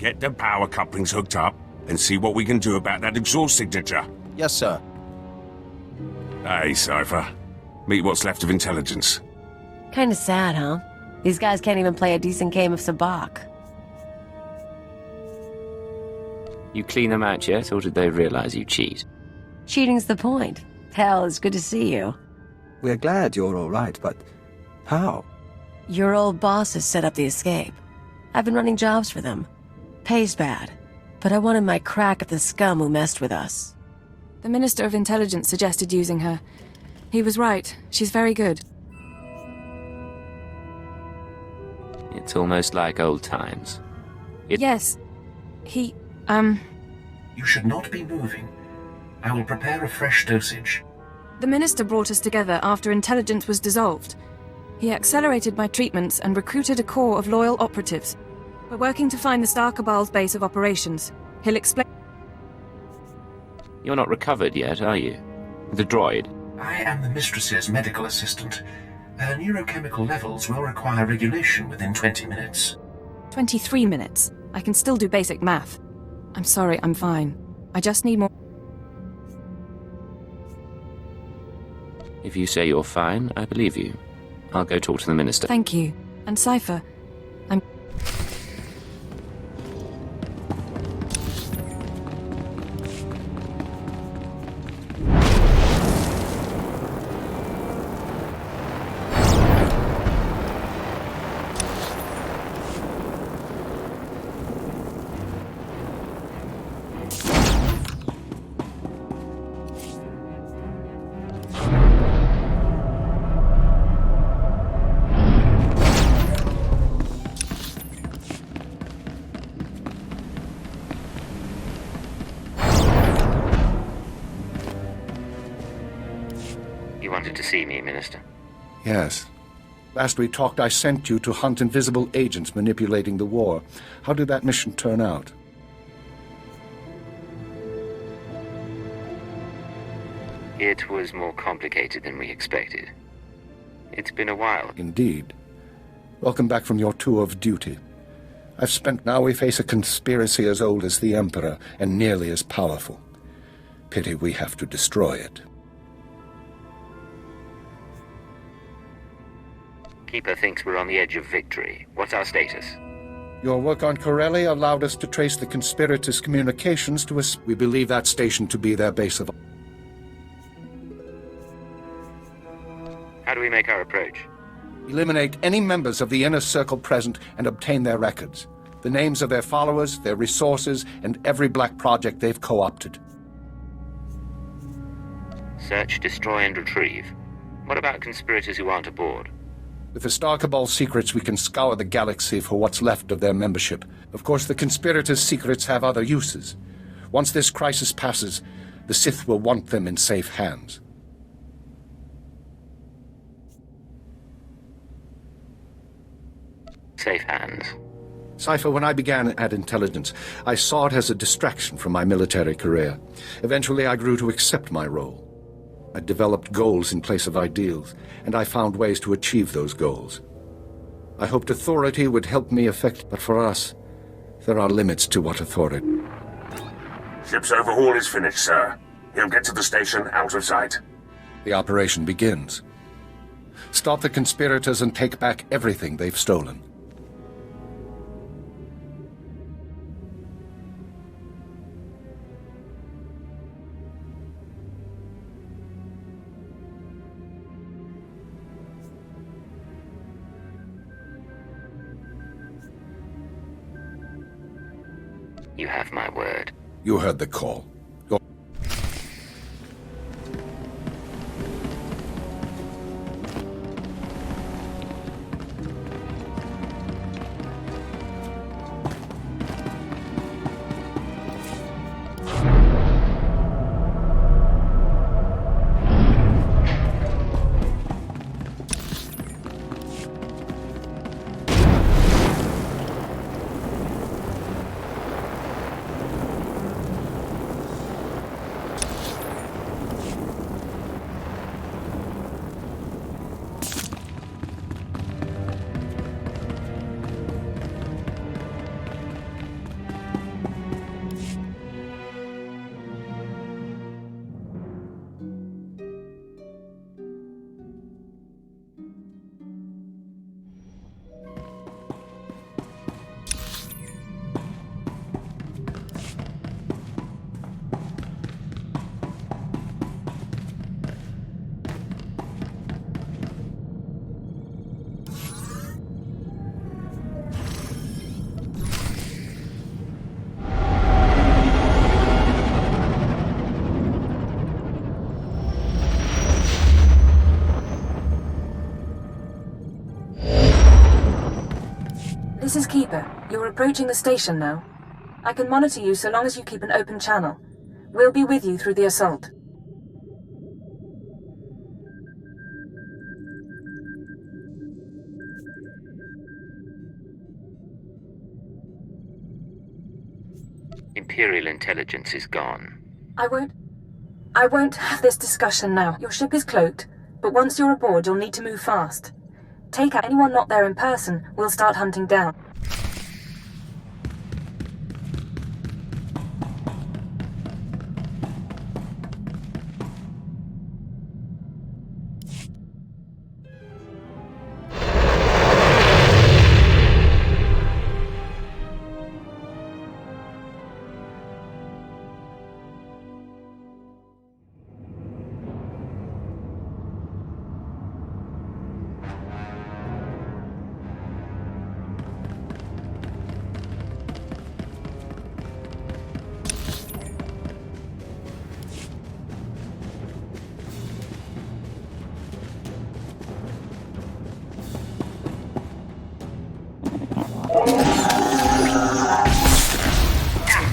Get the power couplings hooked up and see what we can do about that exhaust signature. Yes, sir. Hey, Cypher. Meet what's left of intelligence. Kinda sad, huh? These guys can't even play a decent game of sabacc. You clean them out yet, or did they realize you cheat? Cheating's the point. Hell, it's good to see you. We're glad you're all right, but how? Your old bosses set up the escape. I've been running jobs for them. Pays bad, but I wanted my crack at the scum who messed with us. The Minister of Intelligence suggested using her. He was right. She's very good. It's almost like old times. Yes. He, You should not be moving. I will prepare a fresh dosage. The Minister brought us together after Intelligence was dissolved. He accelerated my treatments and recruited a corps of loyal operatives. We're working to find the SWTOR Cabal's base of operations. He'll explain... You're not recovered yet, are you? The droid? I am the Mistress's medical assistant. Her neurochemical levels will require regulation within 20 minutes. 23 minutes. I can still do basic math. I'm sorry, I'm fine. I just need more... If you say you're fine, I believe you. I'll go talk to the Minister. Thank you. And Cypher, I'm... You wanted to see me, Minister? Yes. Last we talked, I sent you to hunt invisible agents manipulating the war. How did that mission turn out? It was more complicated than we expected. It's been a while. Indeed. Welcome back from your tour of duty. Now we face a conspiracy as old as the Emperor and nearly as powerful. Pity we have to destroy it. Keeper thinks we're on the edge of victory. What's our status? Your work on Corelli allowed us to trace the conspirators' communications to us. We believe that station to be their base of... How do we make our approach? Eliminate any members of the inner circle present and obtain their records. The names of their followers, their resources, and every black project they've co-opted. Search, destroy, and retrieve. What about conspirators who aren't aboard? With the Star Cabal's secrets, we can scour the galaxy for what's left of their membership. Of course, the conspirators' secrets have other uses. Once this crisis passes, the Sith will want them in safe hands. Safe hands. Cypher, when I began at Intelligence, I saw it as a distraction from my military career. Eventually, I grew to accept my role. I developed goals in place of ideals, and I found ways to achieve those goals. I hoped authority would help me effect, but for us, there are limits to what authority... Ship's overhaul is finished, sir. He'll get to the station out of sight. The operation begins. Stop the conspirators and take back everything they've stolen. You have my word. You heard the call. Go. This is Keeper. You're approaching the station now. I can monitor you so long as you keep an open channel. We'll be with you through the assault. Imperial intelligence is gone. I won't have this discussion now. Your ship is cloaked, but once you're aboard, you'll need to move fast. Take out anyone not there in person. We'll start hunting down.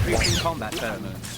Increasing combat pheromones.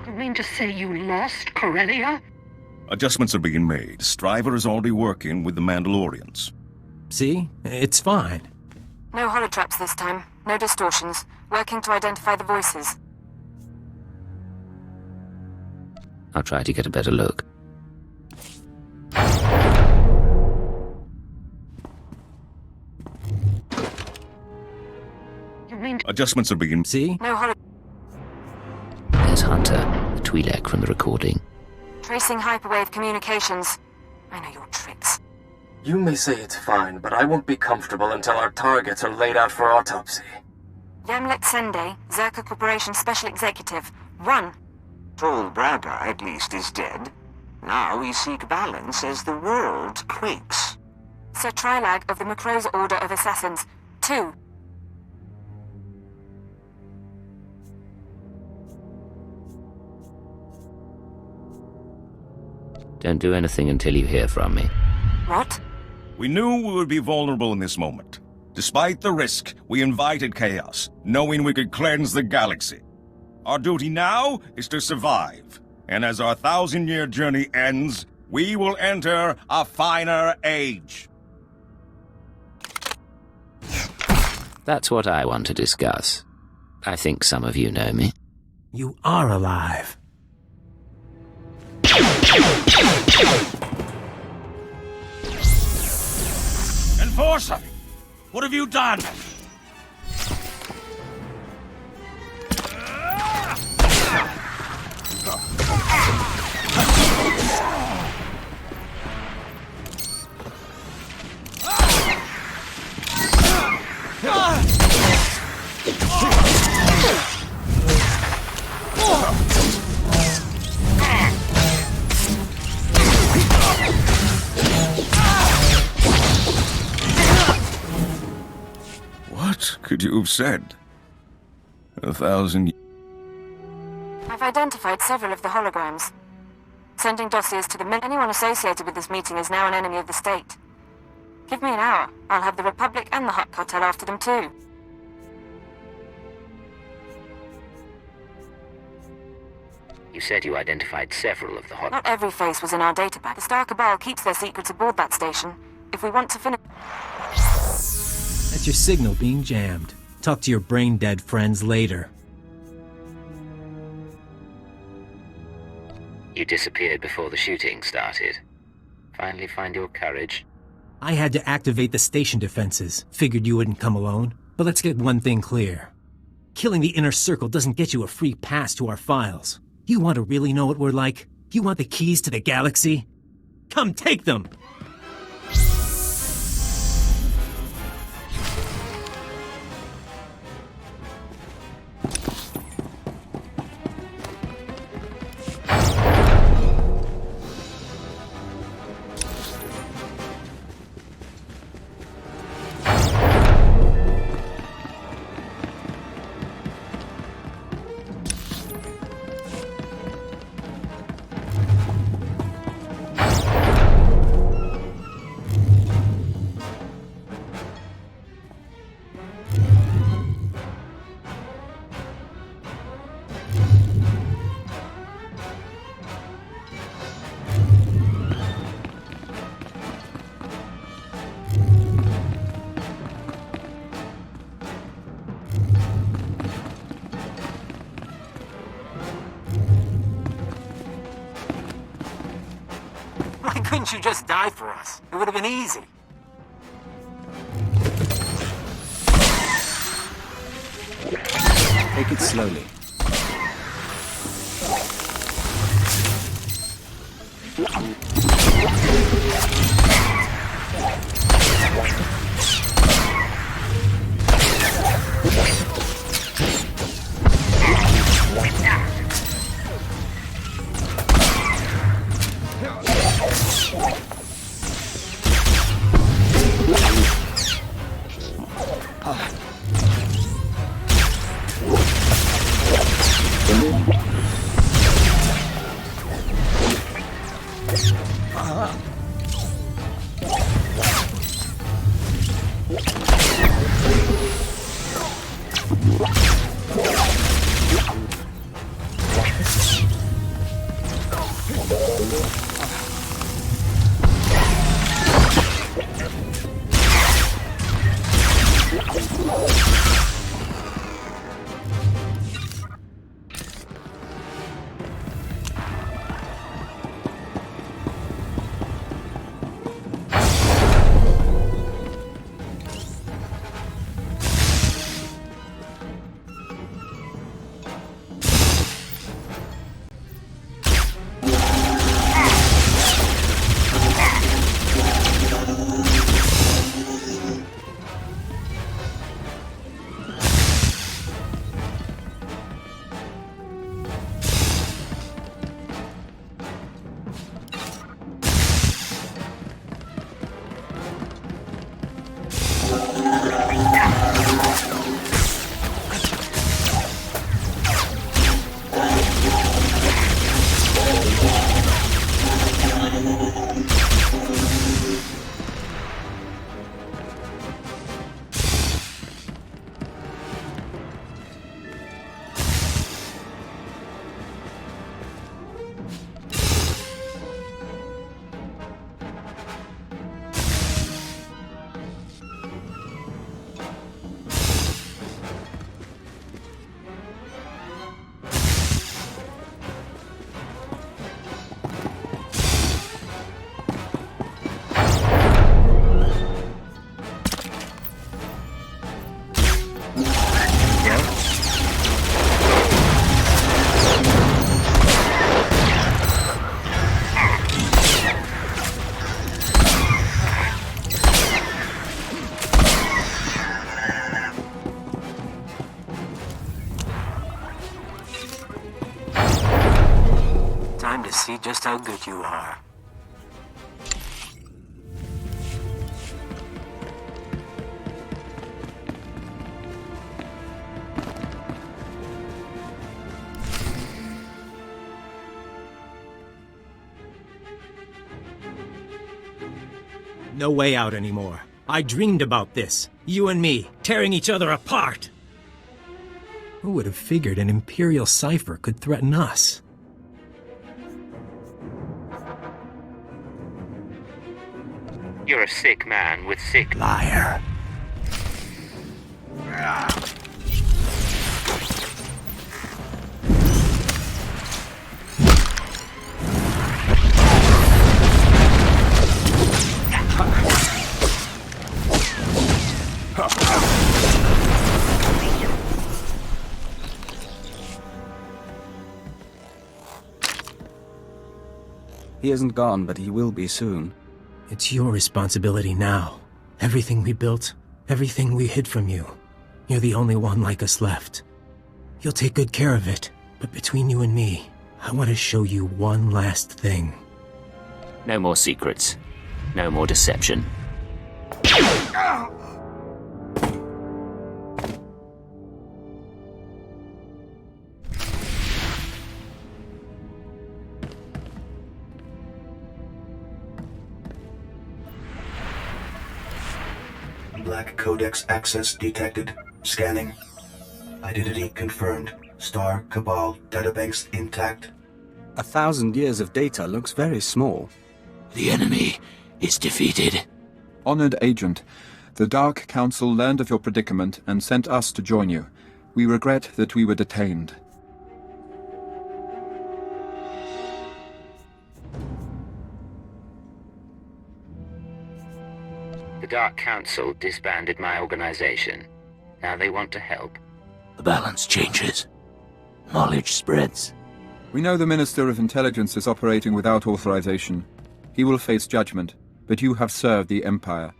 You mean to say you lost Corellia? Adjustments are being made. Striver is already working with the Mandalorians. See? It's fine. No holotraps this time. No distortions. Working to identify the voices. I'll try to get a better look. You mean... Adjustments are being... See? No holo... There's Hunter, the Twi'lek from the recording. Tracing hyperwave communications. I know your tricks. You may say it's fine, but I won't be comfortable until our targets are laid out for autopsy. Yamlet Sende, Zerka Corporation Special Executive. Run! Tall Bragger, at least, is dead. Now we seek balance as the world quakes. Sir Trilag of the Macro's Order of Assassins. 2. Don't do anything until you hear from me. What? We knew we would be vulnerable in this moment. Despite the risk, we invited chaos, knowing we could cleanse the galaxy. Our duty now is to survive. And as our 1,000-year journey ends, we will enter a finer age. That's what I want to discuss. I think some of you know me. You are alive. Enforcer! What have you done? What could you have said? 1,000... I've identified several of the holograms. Sending dossiers to the men. Anyone associated with this meeting is now an enemy of the state. Give me an hour. I'll have the Republic and the Hutt Cartel after them too. You said you identified several of the hot... Not every face was in our databank. The Star Cabal keeps their secrets aboard that station. If we want to finish... That's your signal being jammed. Talk to your brain-dead friends later. You disappeared before the shooting started. Finally find your courage? I had to activate the station defenses. Figured you wouldn't come alone. But let's get one thing clear. Killing the Inner Circle doesn't get you a free pass to our files. You want to really know what we're like? You want the keys to the galaxy? Come take them! Why couldn't you just die for us? It would have been easy. Take it slowly. Time to see just how good you are. no way out anymore. I dreamed about this. You and me, tearing each other apart. Who would have figured an Imperial cipher could threaten us? You're a sick man with sick... Liar. He isn't gone, but he will be soon. It's your responsibility now. Everything we built, everything we hid from you. You're the only one like us left. You'll take good care of it, but between you and me, I want to show you one last thing. No more secrets. No more deception. Black Codex access detected. Scanning. Identity confirmed. Star Cabal databanks intact. 1,000 years of data looks very small. The enemy is defeated. Honored Agent, the Dark Council learned of your predicament and sent us to join you. We regret that we were detained. The Dark Council disbanded my organization. Now they want to help. The balance changes. Knowledge spreads. We know the Minister of Intelligence is operating without authorization. He will face judgment, but you have served the Empire.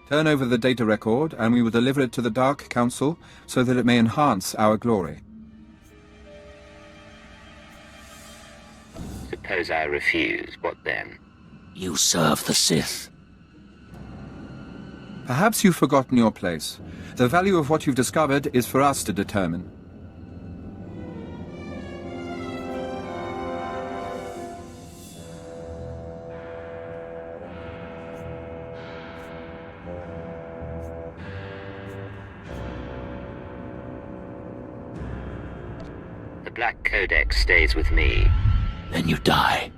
Turn over the data record, and we will deliver it to the Dark Council so that it may enhance our glory. Suppose I refuse, what then? You serve the Sith. Perhaps you've forgotten your place. The value of what you've discovered is for us to determine. The Black Codex stays with me. Then you die.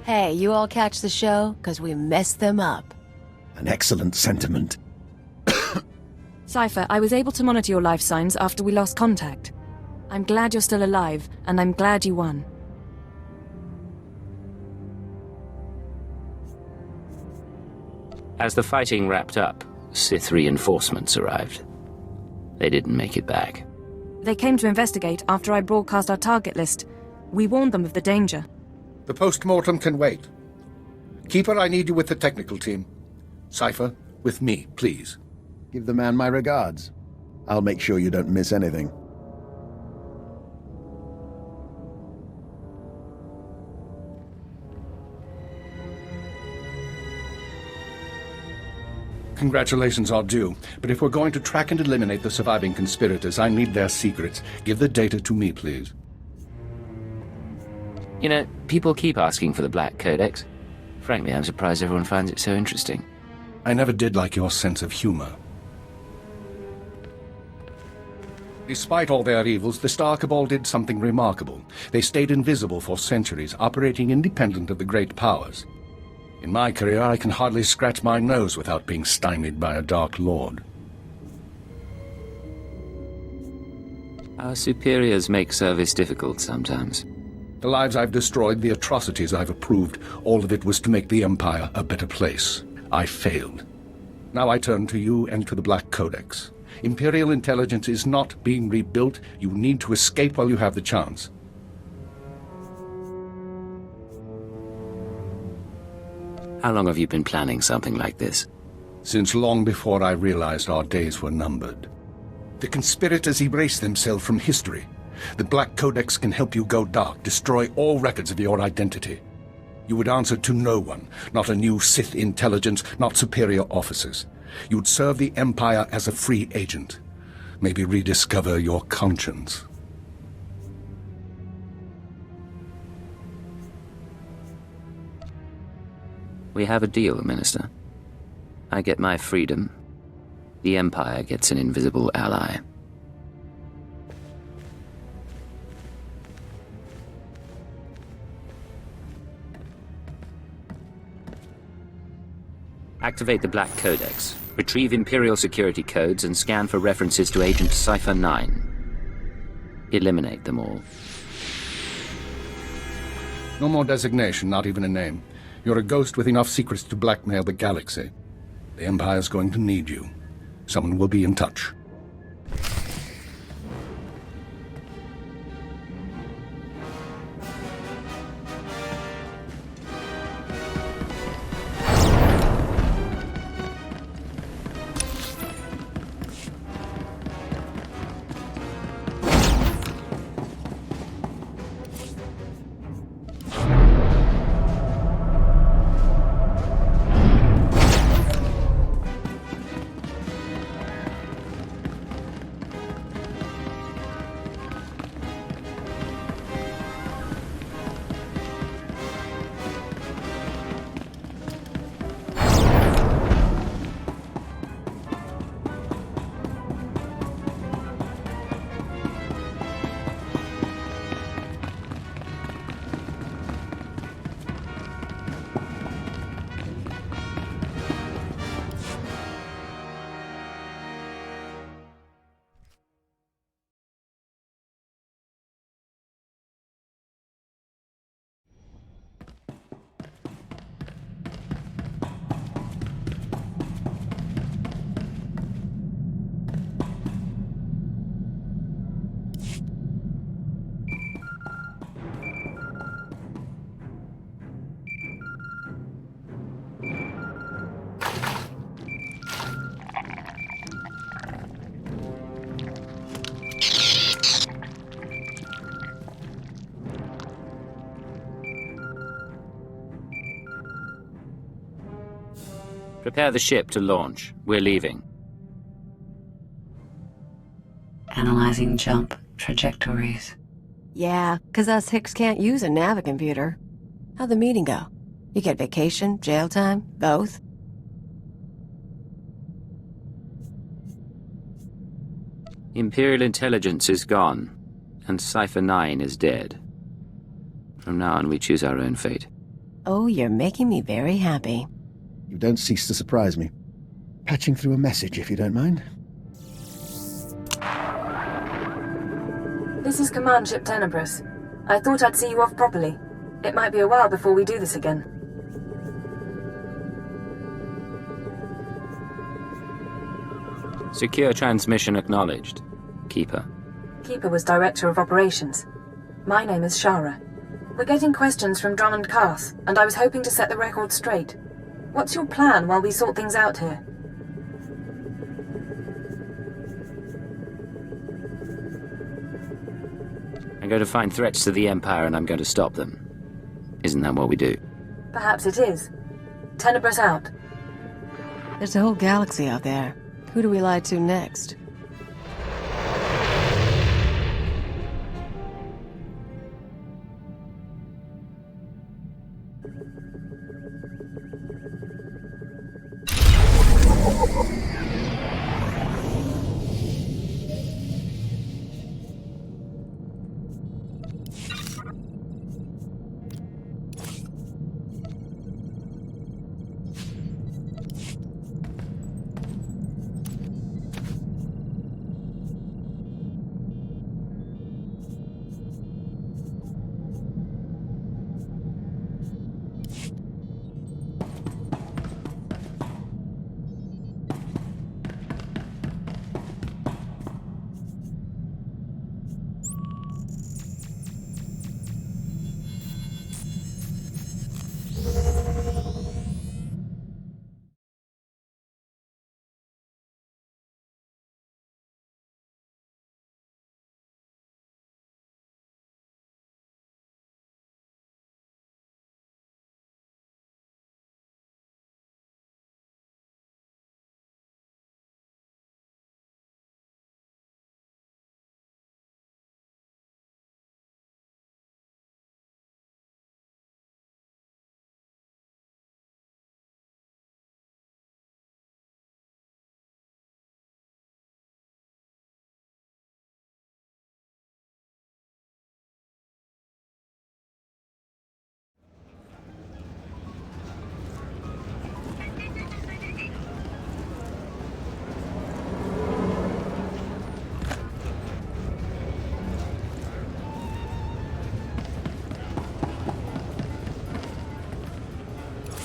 Hey, you all catch the show? 'Cause we messed them up. An excellent sentiment. Cypher, I was able to monitor your life signs after we lost contact. I'm glad you're still alive, and I'm glad you won. As the fighting wrapped up, Sith reinforcements arrived. They didn't make it back. They came to investigate after I broadcast our target list. We warned them of the danger. The post-mortem can wait. Keeper, I need you with the technical team. Cypher, with me, please. Give the man my regards. I'll make sure you don't miss anything. Congratulations are due, but if we're going to track and eliminate the surviving conspirators, I need their secrets. Give the data to me, please. You know, people keep asking for the Black Codex. Frankly, I'm surprised everyone finds it so interesting. I never did like your sense of humor. Despite all their evils, the Star Cabal did something remarkable. They stayed invisible for centuries, operating independent of the great powers. In my career, I can hardly scratch my nose without being stymied by a Dark Lord. Our superiors make service difficult sometimes. The lives I've destroyed, the atrocities I've approved, all of it was to make the Empire a better place. I failed. Now I turn to you and to the Black Codex. Imperial intelligence is not being rebuilt. You need to escape while you have the chance. How long have you been planning something like this? Since long before I realized our days were numbered. The conspirators erase themselves from history. The Black Codex can help you go dark, destroy all records of your identity. You would answer to no one, not a new Sith intelligence, not superior officers. You'd serve the Empire as a free agent. Maybe rediscover your conscience. We have a deal, Minister. I get my freedom. The Empire gets an invisible ally. Activate the Black Codex. Retrieve Imperial security codes and scan for references to Agent Cypher 9. Eliminate them all. No more designation, not even a name. You're a ghost with enough secrets to blackmail the galaxy. The Empire's going to need you. Someone will be in touch. Prepare the ship to launch. We're leaving. Analyzing jump trajectories. Yeah, 'cause us Hicks can't use a navicomputer. How'd the meeting go? You get vacation, jail time, both? Imperial intelligence is gone, and Cypher 9 is dead. From now on, we choose our own fate. Oh, you're making me very happy. You don't cease to surprise me. Patching through a message, if you don't mind. This is Command Ship Tenebris. I thought I'd see you off properly. It might be a while before we do this again. Secure transmission acknowledged. Keeper. Keeper was Director of Operations. My name is Shara. We're getting questions from Drummond Carth, and I was hoping to set the record straight. What's your plan while we sort things out here? I'm going to find threats to the Empire and I'm going to stop them. Isn't that what we do? Perhaps it is. Tenebris out. There's a whole galaxy out there. Who do we lie to next?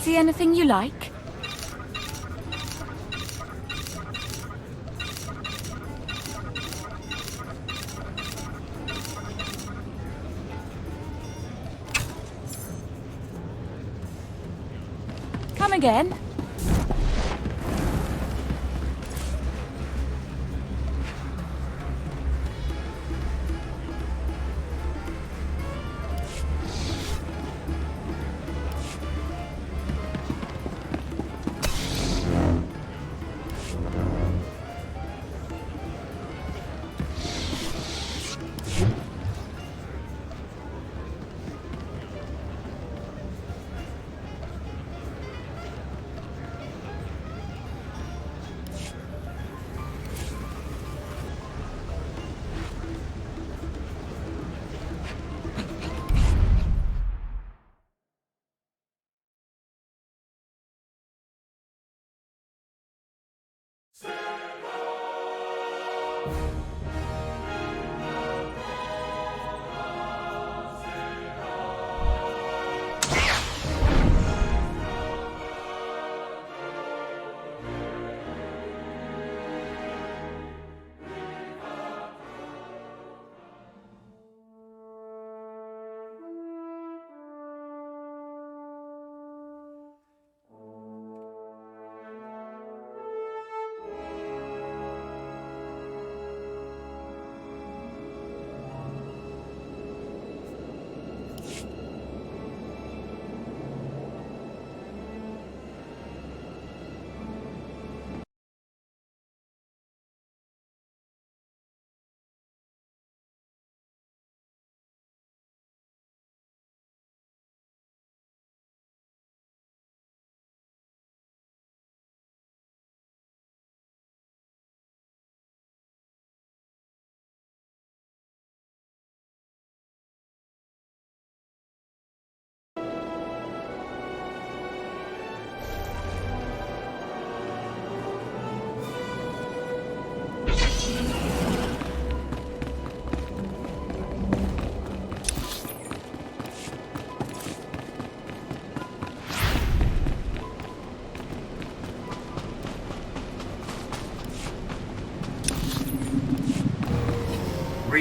See anything you like? Come again.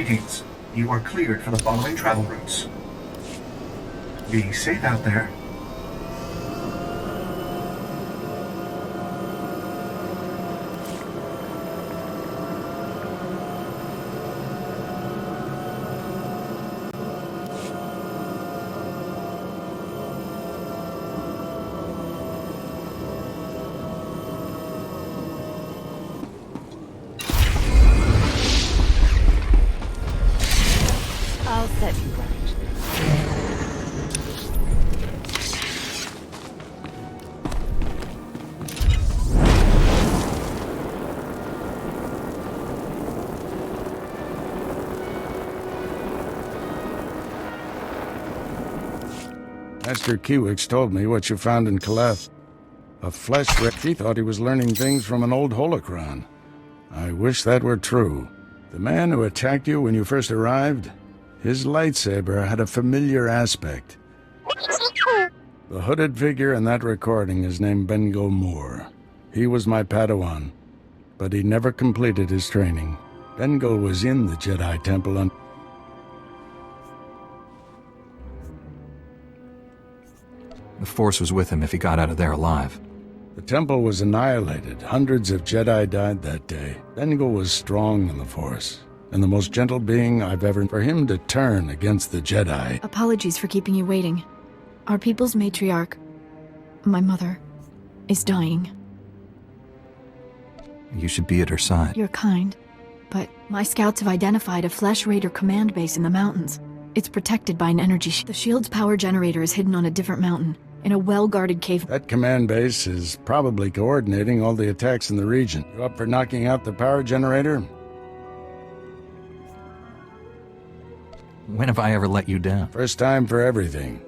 Greetings. You are cleared for the following travel routes. Be safe out there. I'll set you right. Master Kiwix told me what you found in Caleth. A flesh wreck. He thought he was learning things from an old holocron. I wish that were true. The man who attacked you when you first arrived, his lightsaber had a familiar aspect. The hooded figure in that recording is named Bengo Moore. He was my Padawan, but he never completed his training. Bengo was in the Jedi Temple and The Force was with him if he got out of there alive. the temple was annihilated. Hundreds of Jedi died that day. Bengo was strong in the Force, and the most gentle being I've ever... For him to turn against the Jedi... Apologies for keeping you waiting. Our people's matriarch, my mother, is dying. You should be at her side. You're kind, but my scouts have identified a Flesh Raider command base in the mountains. It's protected by an energy shield. The shield's power generator is hidden on a different mountain, in a well-guarded cave. That command base is probably coordinating all the attacks in the region. You up for knocking out the power generator? When have I ever let you down? First time for everything.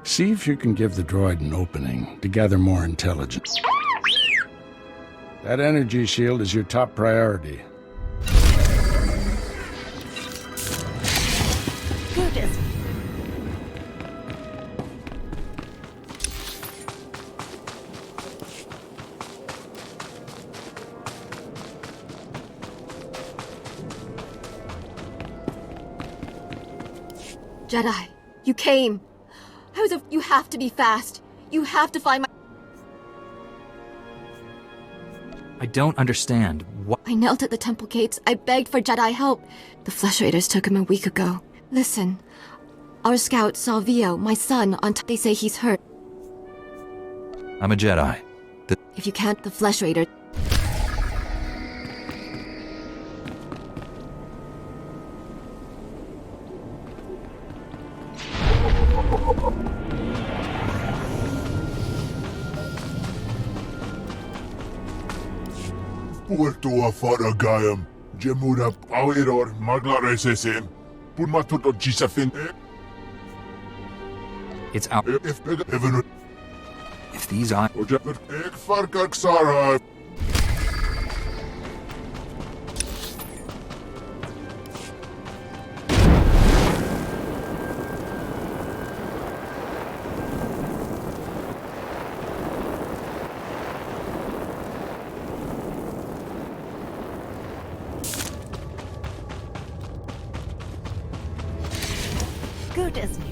See if you can give the droid an opening to gather more intelligence. That energy shield is your top priority. Goodness. Jedi, you came. You have to be fast. You have to find my... I don't understand. What? I knelt at the temple gates. I begged for Jedi help. The Flesh Raiders took him a week ago. Listen, our scout saw Vio, my son, on they say he's hurt. I'm a Jedi. If you can't, the Flesh Raider... Puerto Faragayam, Jemura Power Maglaresesem, Purmatuto Gisafin. It's out. If these eyes. Ek Farkak Sara. Good as new.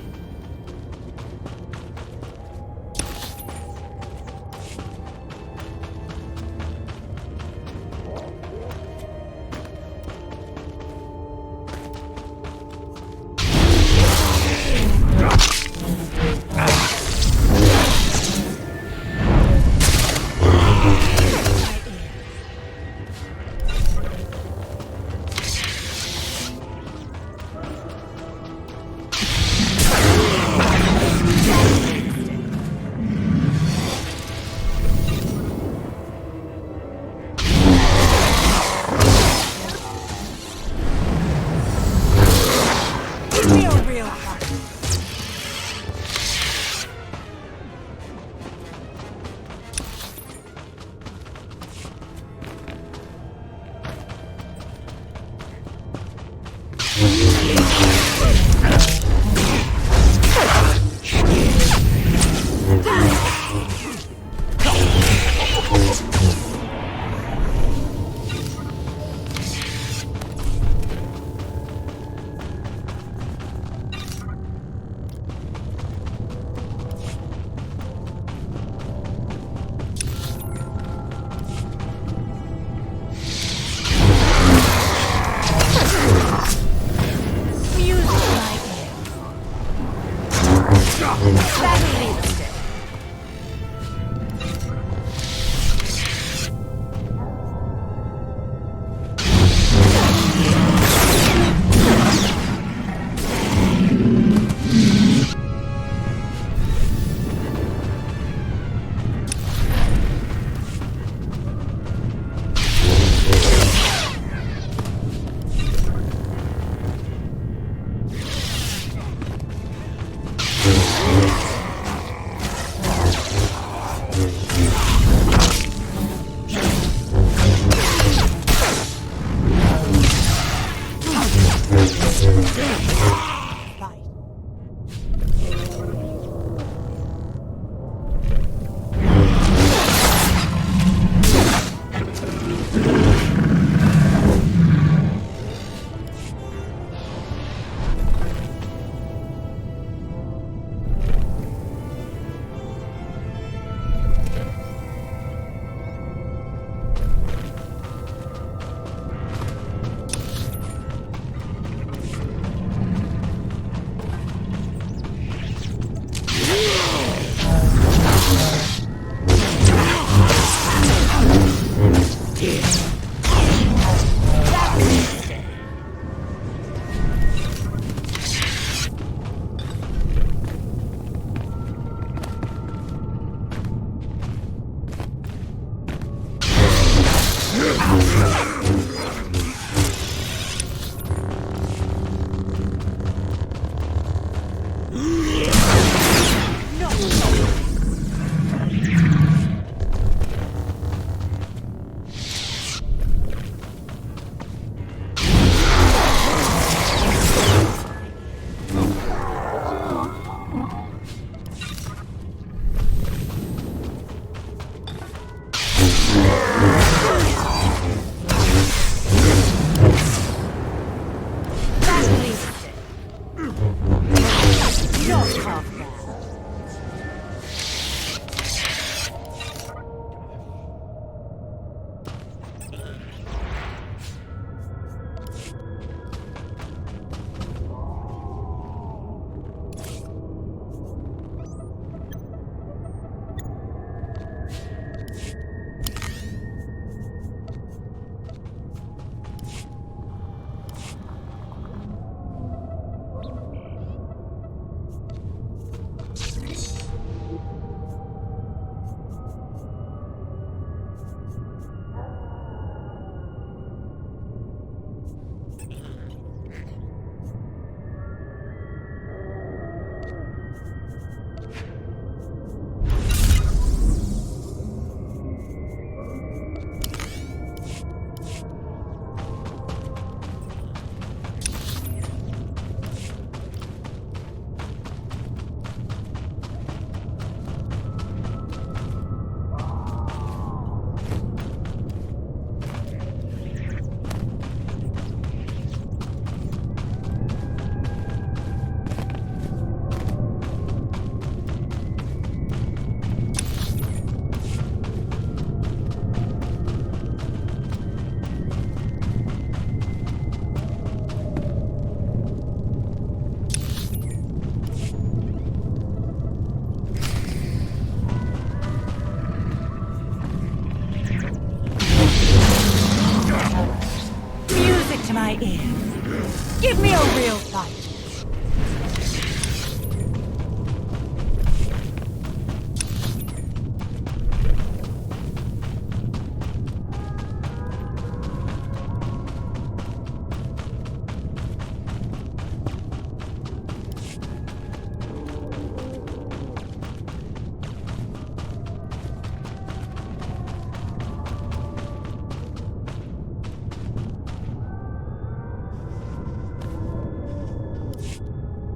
my ears. Give me a real fight.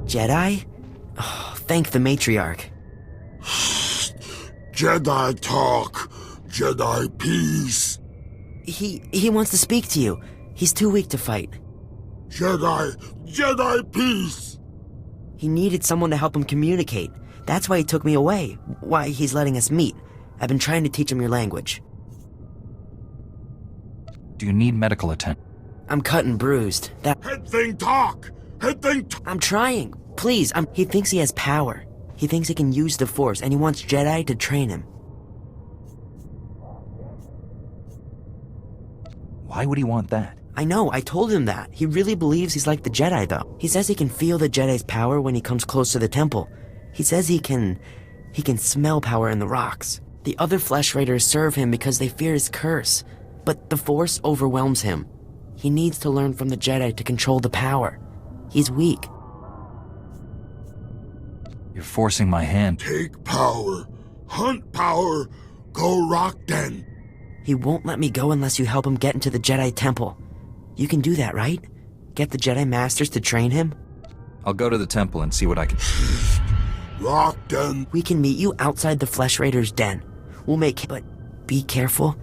Jedi? Oh, thank the matriarch. Jedi talk. Jedi peace. He wants to speak to you. He's too weak to fight. Jedi peace. He needed someone to help him communicate. That's why he took me away. Why he's letting us meet. I've been trying to teach him your language. Do you need medical attention? I'm cut and bruised. Head thing talk. Head thing I'm trying. Please, he thinks he has power. He thinks he can use the Force, and he wants Jedi to train him. Why would he want that? I know, I told him that. He really believes he's like the Jedi, though. He says he can feel the Jedi's power when he comes close to the temple. He says he can smell power in the rocks. The other Flesh Raiders serve him because they fear his curse. But the Force overwhelms him. He needs to learn from the Jedi to control the power. He's weak. You're forcing my hand. Take power. Hunt power. Go rock den. He won't let me go unless you help him get into the Jedi Temple. You can do that, right? Get the Jedi Masters to train him? I'll go to the temple and see what I can... Rock den. We can meet you outside the Flesh Raiders' den. We'll make... But be careful.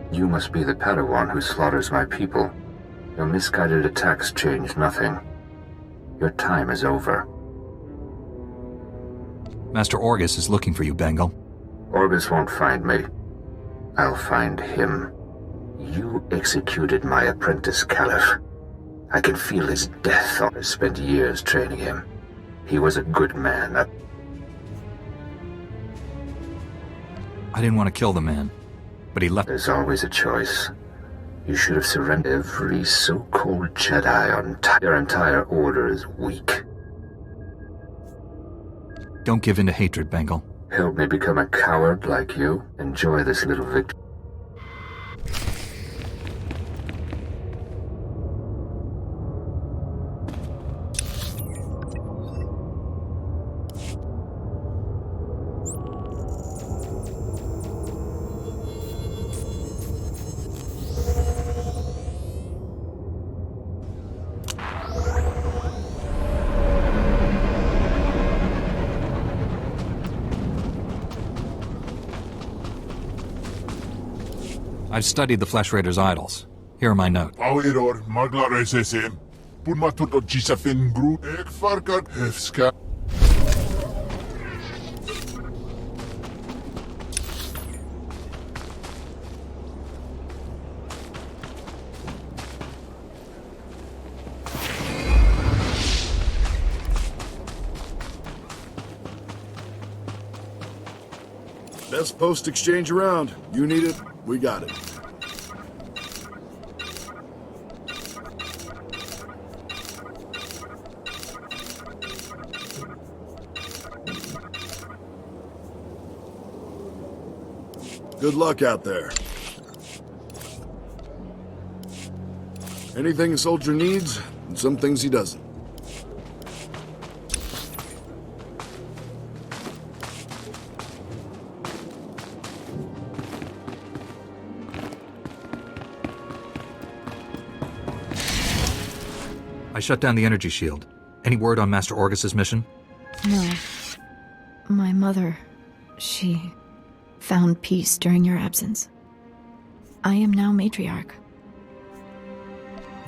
You must be the Padawan who slaughters my people. Your misguided attacks change nothing. Your time is over. Master Orgus is looking for you, Bengal. Orgus won't find me. I'll find him. You executed my apprentice, Caliph. I can feel his death. I spent years training him. He was a good man. I didn't want to kill the man, but he left. There's always a choice. You should have surrendered. Every so-called Jedi on your entire order is weak. Don't give in to hatred, Bengal. Help me become a coward like you. Enjoy this little victory. I've studied the Flesh Raiders' idols. Here are my notes. Pauiror, maglaresesem. Purmatut gisafin gru ek farkat hefska. Best post exchange around. You need it, we got it. Good luck out there. Anything a soldier needs, and some things he doesn't. I shut down the energy shield. Any word on Master Orgus's mission? No. My mother, she found peace during your absence. I am now matriarch.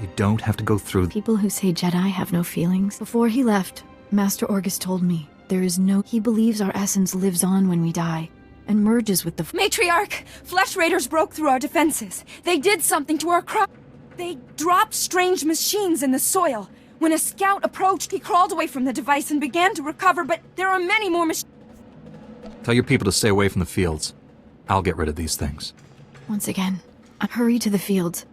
You don't have to go through... People who say Jedi have no feelings. Before he left, Master Orgus told me there is no... He believes our essence lives on when we die, and merges with the... Matriarch! Flesh Raiders broke through our defenses. They did something to our crop. They dropped strange machines in the soil. When a scout approached, he crawled away from the device and began to recover, but there are many more machines. Tell your people to stay away from the fields. I'll get rid of these things. Once again, hurry to the fields.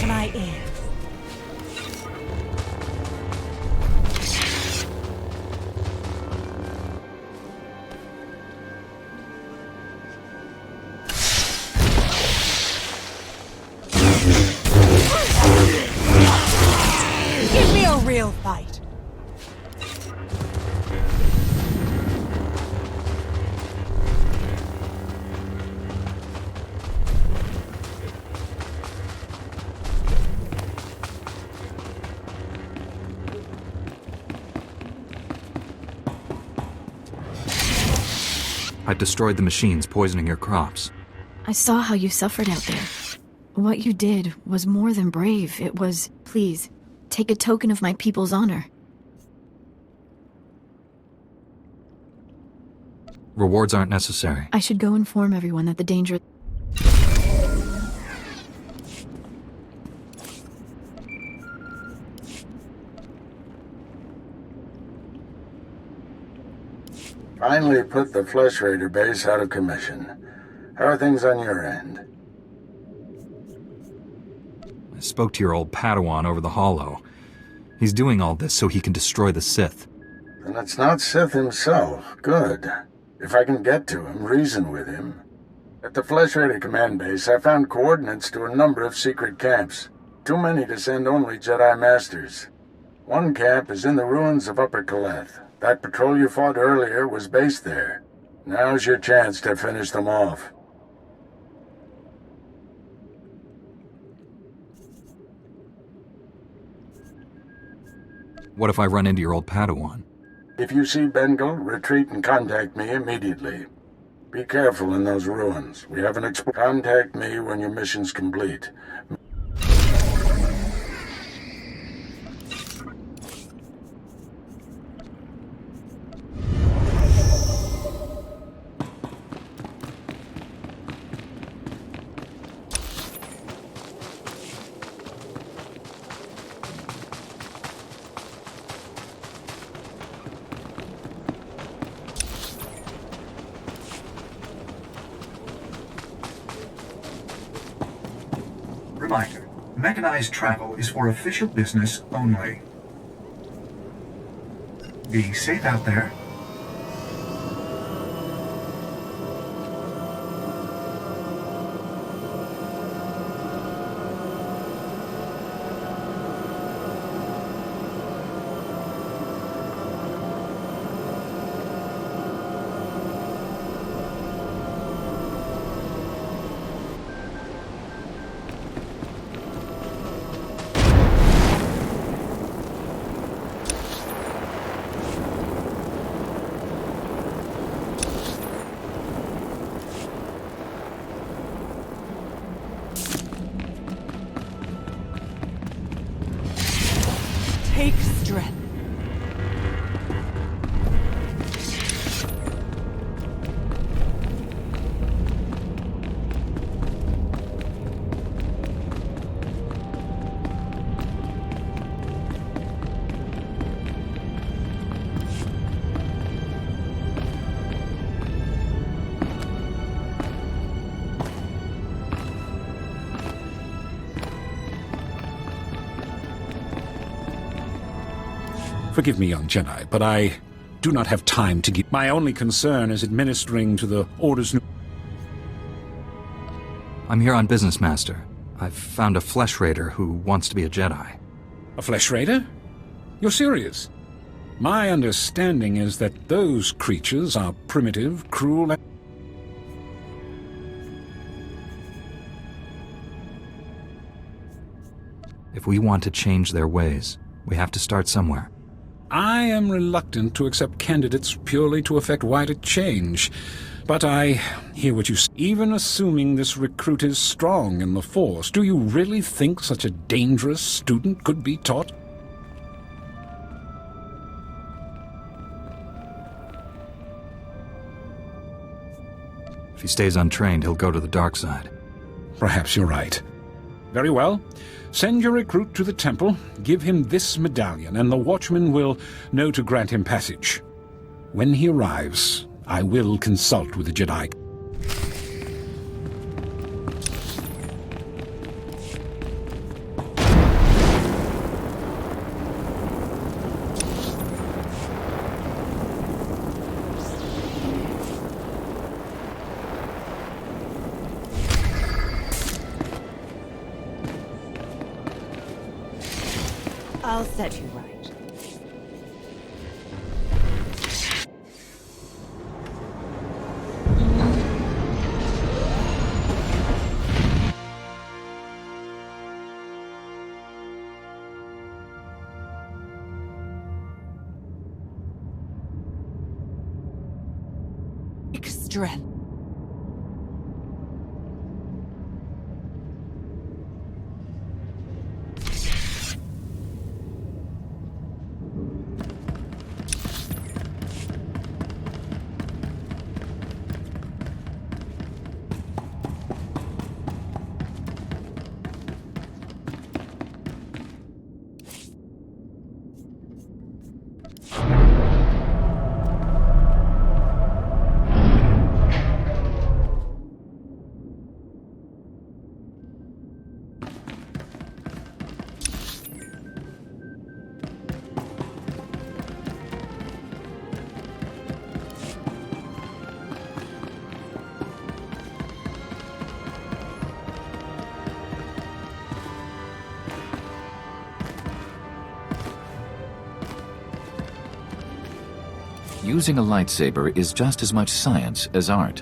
To my ear. Give me a real fight. I destroyed the machines poisoning your crops. I saw how you suffered out there. What you did was more than brave. It was, please, take a token of my people's honor. Rewards aren't necessary. I should go inform everyone that the danger... Finally put the Flesh Raider base out of commission. How are things on your end? I spoke to your old Padawan over the Hollow. He's doing all this so he can destroy the Sith. Then it's not Sith himself. Good. If I can get to him, reason with him. At the Flesh Raider command base, I found coordinates to a number of secret camps. Too many to send only Jedi Masters. One camp is in the ruins of Upper Kaleth. That patrol you fought earlier was based there. Now's your chance to finish them off. What if I run into your old Padawan? If you see Bengal, retreat and contact me immediately. Be careful in those ruins. We have an contact me when your mission's complete. Reminder, mechanized travel is for official business only. Be safe out there. Take strength. Forgive me, young Jedi, but I do not have time to give. My only concern is administering to the Order's new... I'm here on business, Master. I've found a Flesh Raider who wants to be a Jedi. A Flesh Raider? You're serious? My understanding is that those creatures are primitive, cruel, and... If we want to change their ways, we have to start somewhere. I am reluctant to accept candidates purely to effect wider change, but I hear what you say. Even assuming this recruit is strong in the Force, do you really think such a dangerous student could be taught? If he stays untrained, he'll go to the dark side. Perhaps you're right. Very well. Send your recruit to the temple, give him this medallion, and the watchman will know to grant him passage. When he arrives, I will consult with the Jedi. I'll set you right. Strength. Using a lightsaber is just as much science as art.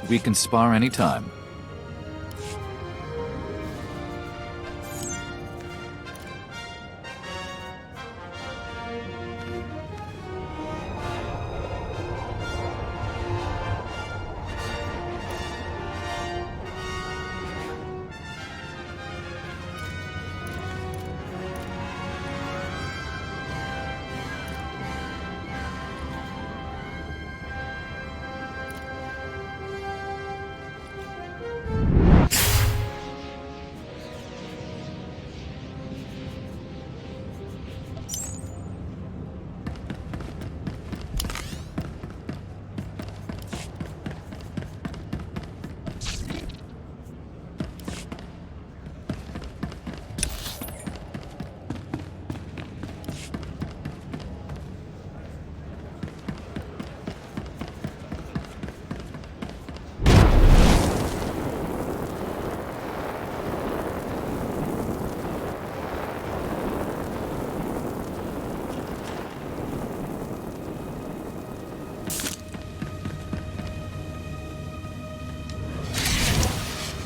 We can spar anytime.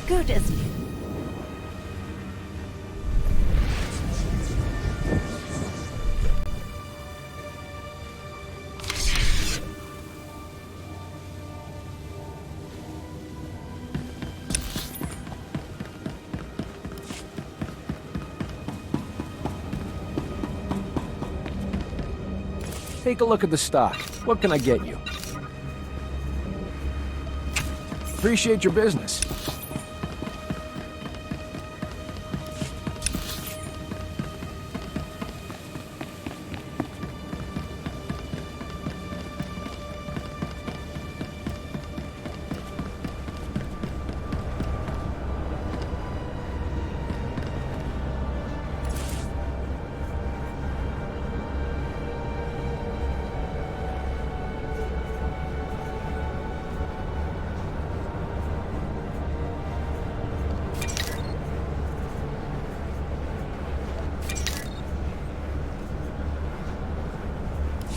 Good as new. Take a look at the stock. What can I get you? Appreciate your business.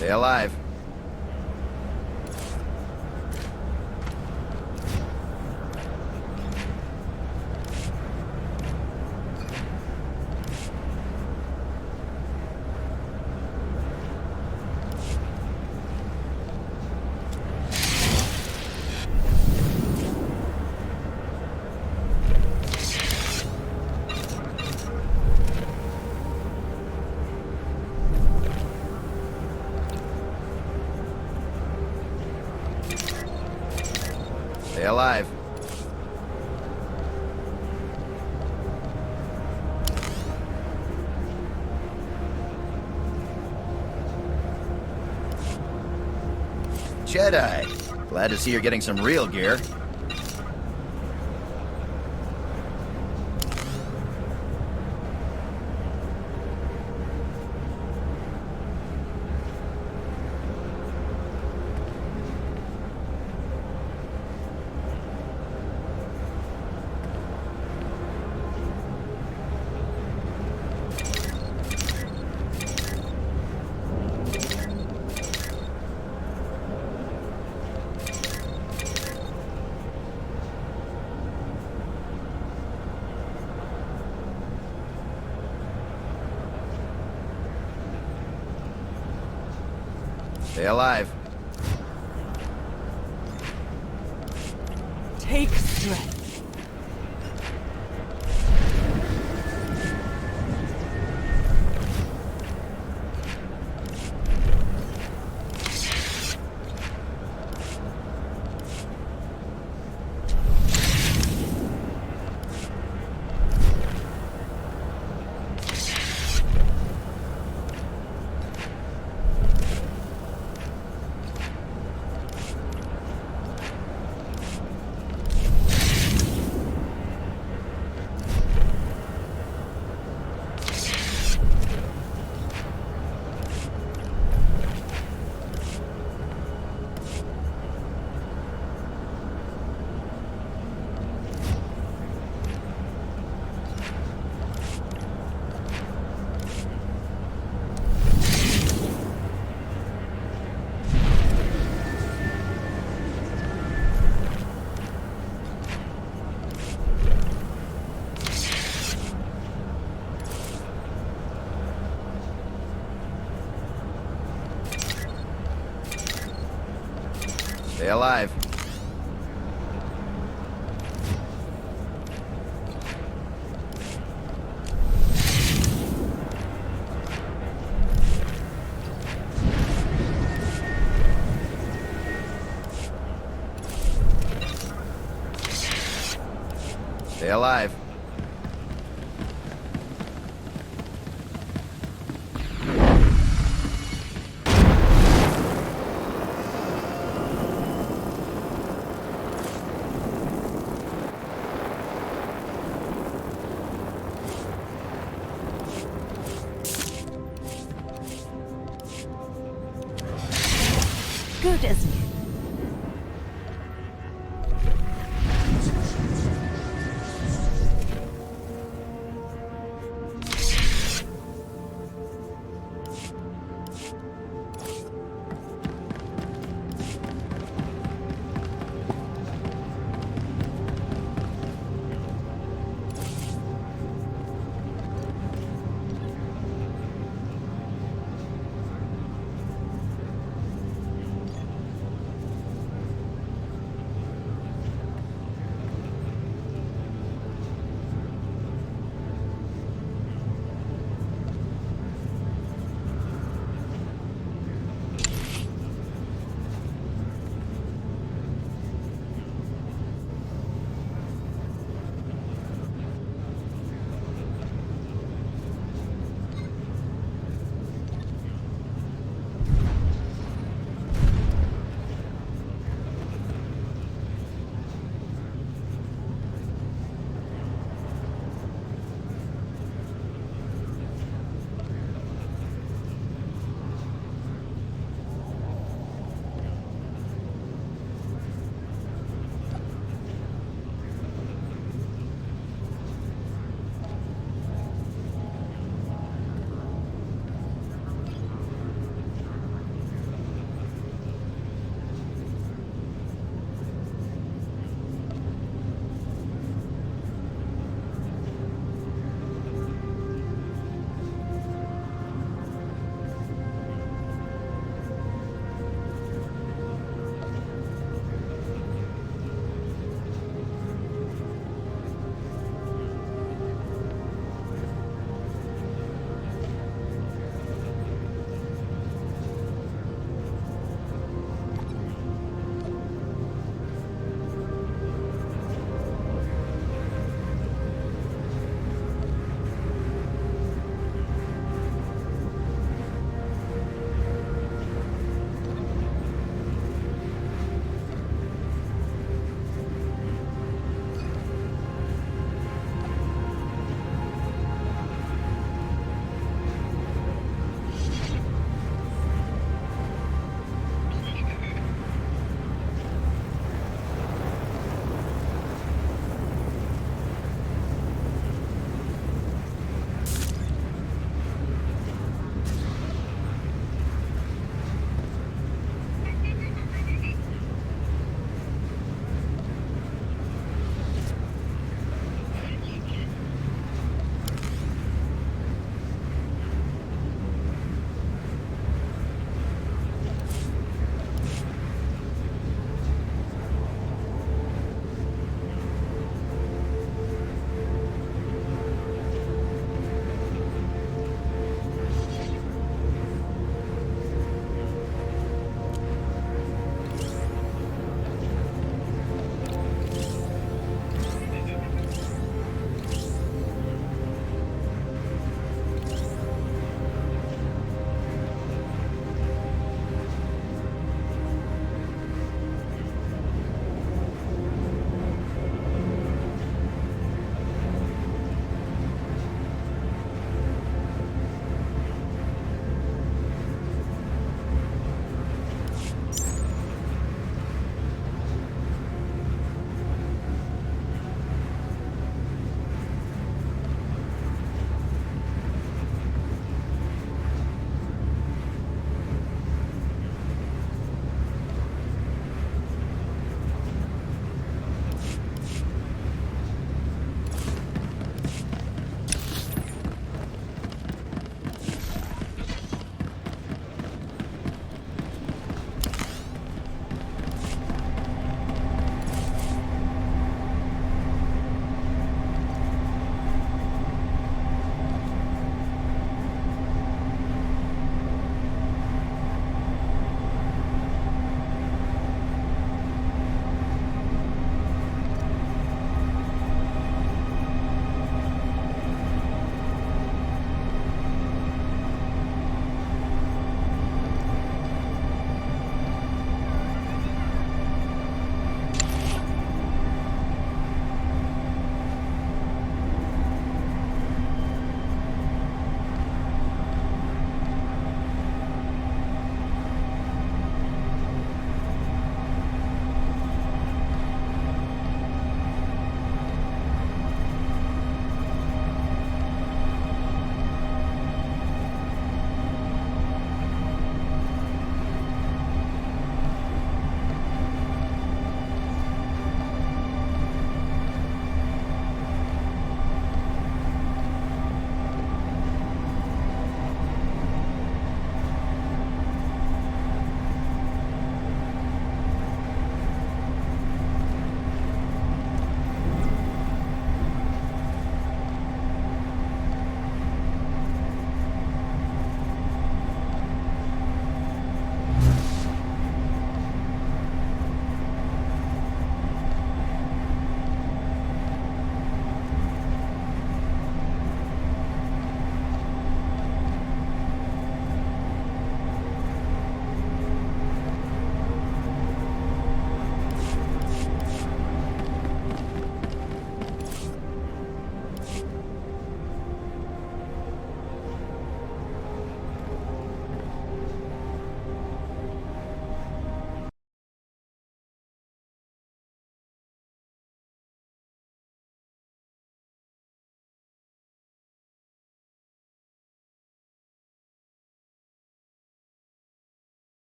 Stay alive. Stay alive. Jedi. Glad to see you're getting some real gear. Stay alive. Take strength. Stay alive. Stay alive. Good as new.